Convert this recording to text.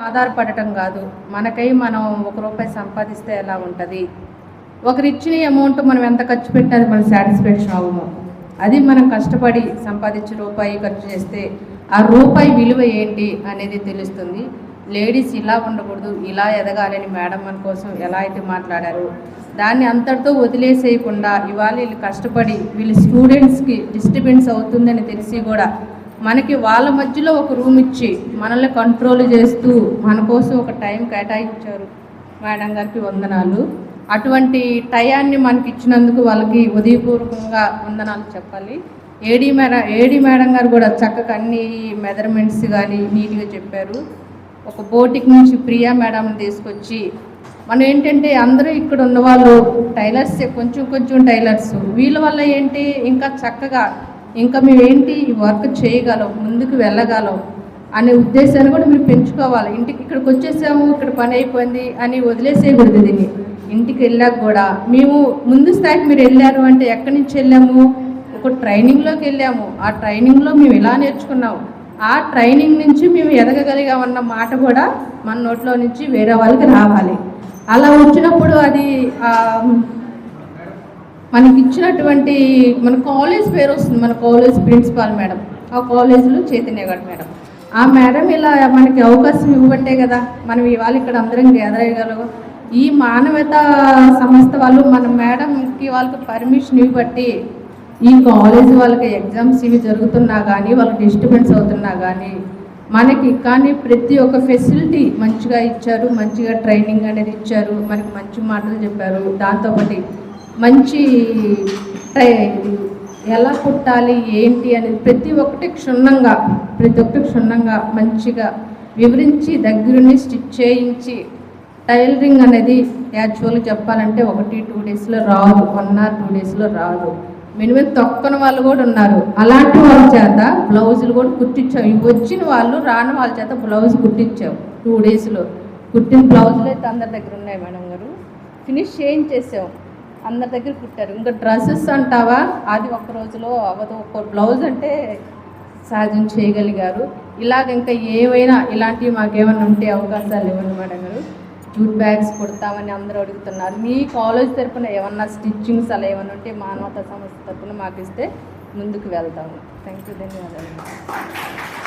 ఆధారపడటం కాదు, మనకై మనం ₹1 సంపాదిస్తే ఎలా ఉంటుంది, ఒకరిచ్చిన అమౌంట్ మనం ఎంత ఖర్చు పెట్టినది మనం సాటిస్ఫాక్షన్ అవ్వము. అది మనం కష్టపడి సంపాదించి రూపాయి ఖర్చు చేస్తే ఆ రూపాయి విలువ ఏంటి అనేది తెలుస్తుంది. లేడీస్ ఇలా ఉండకూడదు, ఇలా ఎదగాలని మేడం మన కోసం ఎలా అయితే మాట్లాడారు, దాన్ని అంతటితో వదిలేసేయకుండా ఇవాళ వీళ్ళు కష్టపడి వీళ్ళు స్టూడెంట్స్కి డిస్టర్బెన్స్ అవుతుందని తెలిసి కూడా మనకి వాళ్ళ మధ్యలో ఒక రూమ్ ఇచ్చి మనల్ని కంట్రోల్ చేస్తూ మన కోసం ఒక టైం కేటాయించారు. మేడం గారికి వందనాలు. అటువంటి టయాన్ని మనకి ఇచ్చినందుకు వాళ్ళకి ఉదయపూర్వకంగా వందనాలు చెప్పాలి. ఏడీ మేడం గారు కూడా చక్కగా అన్ని మెజర్మెంట్స్ కానీ నీట్గా చెప్పారు. ఒక బోటిక్ నుంచి ప్రియా మేడంని తీసుకొచ్చి మనం ఏంటంటే అందరూ ఇక్కడ ఉన్నవాళ్ళు టైలర్స్, కొంచెం టైలర్స్, వీళ్ళ వల్ల ఏంటి ఇంకా చక్కగా ఇంకా మేమేంటి వర్క్ చేయగలం, ముందుకు వెళ్ళగలం అనే ఉద్దేశాన్ని కూడా మీరు పెంచుకోవాలి. ఇంటికి ఇక్కడికి వచ్చేసాము, ఇక్కడ పని అయిపోయింది అని వదిలేసేయకూడదు. దీన్ని ఇంటికి వెళ్ళాక కూడా మేము ముందు స్థాయికి మీరు వెళ్ళారు అంటే ఎక్కడి నుంచి వెళ్ళాము, ఒక ట్రైనింగ్లోకి వెళ్ళాము. ఆ ట్రైనింగ్లో మేము ఇలా నేర్చుకున్నాము, ఆ ట్రైనింగ్ నుంచి మేము ఎదగగలిగామన్న మాట కూడా మన నోట్లో నుంచి వేరే వాళ్ళకి రావాలి. అలా వచ్చినప్పుడు అది మనకి ఇచ్చినటువంటి మన కాలేజ్ పేరు వస్తుంది. మన కాలేజ్ ప్రిన్సిపాల్ మేడం, ఆ కాలేజీలో చైతన్య గారు మేడం, ఆ మేడం ఇలా మనకి అవకాశం ఇవ్వబట్టే కదా మనం ఇవాళ ఇక్కడ అందరం గ్యాదర్ అయ్యగలం. ఈ మానవతా సంస్థ వాళ్ళు మన మేడంకి వాళ్ళకి పర్మిషన్ ఇవ్వబట్టి ఈ కాలేజ్ వాళ్ళకి ఎగ్జామ్స్ ఇవి జరుగుతున్నా కానీ వాళ్ళకి డిస్టర్బెన్స్ అవుతున్నా కానీ మనకి కానీ ప్రతి ఒక్క ఫెసిలిటీ మంచిగా ఇచ్చారు, మంచిగా ట్రైనింగ్ అనేది ఇచ్చారు, మనకి మంచి మాటలు చెప్పారు. దాంతోపాటు మంచి ఎలా కుట్టాలి ఏంటి అనేది ప్రతి ఒక్కటి క్షుణ్ణంగా మంచిగా వివరించి దగ్గరుండి స్టిచ్ చేయించి, టైలరింగ్ అనేది యాక్చువల్గా చెప్పాలంటే 1-2 డేస్లో రాదు, 1 or 2 డేస్లో రాదు. మినిమం తొక్కని వాళ్ళు కూడా ఉన్నారు. అలాంటి వాళ్ళ చేత బ్లౌజులు కూడా కుట్టించాం. వచ్చిన వాళ్ళు రాని వాళ్ళ చేత బ్లౌజ్ కుట్టించాం 2 డేస్లో. కుట్టిన బ్లౌజులు అయితే అందరి దగ్గర ఉన్నాయి మేడం గారు, ఫినిష్ చేయించేసాం, అందరి దగ్గర కుట్టారు. ఇంకా డ్రెస్సెస్ అంటావా అది ఒక్క రోజులో అవ్వదు. ఒక్క బ్లౌజ్ అంటే సహజం చేయగలిగారు. ఇలాగ ఇంకా ఏవైనా ఇలాంటివి మాకేమైనా ఉంటే అవకాశాలు ఇవ్వండి మేడం గారు. జూట్ బ్యాగ్స్ కుడతామని అందరూ అడుగుతున్నారు. మీ కాలేజ్ తరఫున ఏమన్నా స్టిచ్చింగ్స్ అలా ఏమైనా ఉంటే మానవతా సంస్థ తరఫున మాకు ఇస్తే ముందుకు వెళ్తాము. థ్యాంక్ యూ, ధన్యవాదాలు.